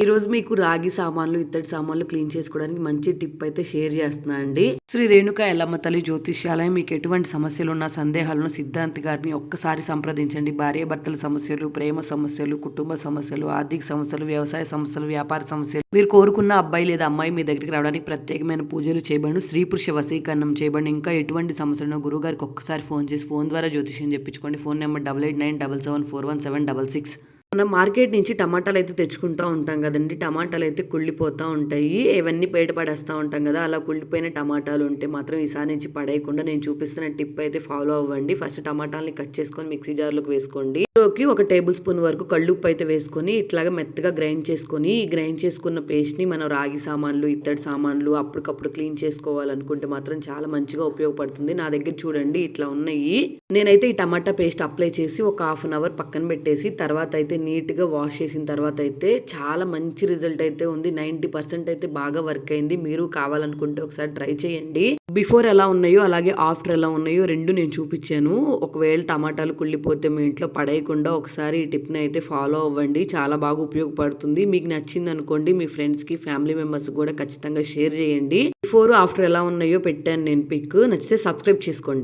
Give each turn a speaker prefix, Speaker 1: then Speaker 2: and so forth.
Speaker 1: ఈ రోజు మీకు రాగి సామాన్లు, ఇత్తడి సామాన్లు క్లీన్ చేసుకోవడానికి మంచి టిప్ అయితే షేర్ చేస్తున్నా అండి. శ్రీ రేణుక ఎల్లమ్మ తల్లి జ్యోతిష్యాలయం. మీకు ఎటువంటి సమస్యలున్నా, సందేహాలను సిద్ధాంతి గారిని ఒక్కసారి సంప్రదించండి. భార్యాభర్తల సమస్యలు, ప్రేమ సమస్యలు, కుటుంబ సమస్యలు, ఆర్థిక సమస్యలు, వ్యవసాయ సమస్యలు, వ్యాపార సమస్యలు, మీరు కోరుకున్న అబ్బాయి లేదా అమ్మాయి మీ దగ్గరికి రావడానికి ప్రత్యేకమైన పూజలు చేయబడి, స్త్రీ పురుష వశీకరణం చేయబడి, ఇంకా ఎటువంటి సమస్యలను గురువుగారికి ఒక్కసారి ఫోన్ చేసి ఫోన్ ద్వారా జ్యోతిష్యం చెప్పించుకోండి. Phone number 8897741766. మనం మార్కెట్ నుంచి టమాటాలు అయితే తెచ్చుకుంటూ ఉంటాం కదండి. టమాటాలు అయితే కుళ్ళిపోతూ ఉంటాయి. ఇవన్నీ బయట పడేస్తూ ఉంటాం కదా. అలా కుళ్ళిపోయిన టమాటాలు ఉంటే మాత్రం ఈసారి నుంచి పడేయకుండా నేను చూపిస్తున్న టిప్ అయితే ఫాలో అవ్వండి. ఫస్ట్ టమాటాలని కట్ చేసుకొని మిక్సీ జార్లోకి వేసుకోండి. ఇందులోకి 1 టేబుల్ స్పూన్ వరకు కళ్ళుప్పు అయితే వేసుకొని ఇట్లాగా మెత్తగా గ్రైండ్ చేసుకొని, ఈ గ్రైండ్ చేసుకున్న పేస్ట్ని మనం రాగి సామాన్లు, ఇత్తడి సామాన్లు అప్పటికప్పుడు క్లీన్ చేసుకోవాలనుకుంటే మాత్రం చాలా మంచిగా ఉపయోగపడుతుంది. నా దగ్గర చూడండి ఇట్లా ఉన్నాయి. నేనైతే ఈ టమాటా పేస్ట్ అప్లై చేసి ఒక హాఫ్ అన్ అవర్ పక్కన పెట్టేసి తర్వాత అయితే నీట్గా వాష్ చేసిన తర్వాత అయితే చాలా మంచి రిజల్ట్ అయితే ఉంది. 90% అయితే బాగా వర్క్ అయింది. మీరు కావాలనుకుంటే ఒకసారి ట్రై చేయండి. బిఫోర్ ఎలా ఉన్నాయో అలాగే ఆఫ్టర్ ఎలా ఉన్నాయో రెండు నేను చూపించాను. ఒకవేళ టమాటాలు కుళ్ళిపోతే మీ ఇంట్లో పడేయకుండా ఒకసారి ఈ టిప్ని అయితే ఫాలో అవ్వండి. చాలా బాగా ఉపయోగపడుతుంది. మీకు నచ్చింది అనుకోండి, మీ ఫ్రెండ్స్కి, ఫ్యామిలీ మెంబర్స్ కూడా ఖచ్చితంగా షేర్ చేయండి. బిఫోర్ ఆఫ్టర్ ఎలా ఉన్నాయో పెట్టాను నేను పిక్. నచ్చితే సబ్స్క్రైబ్ చేసుకోండి.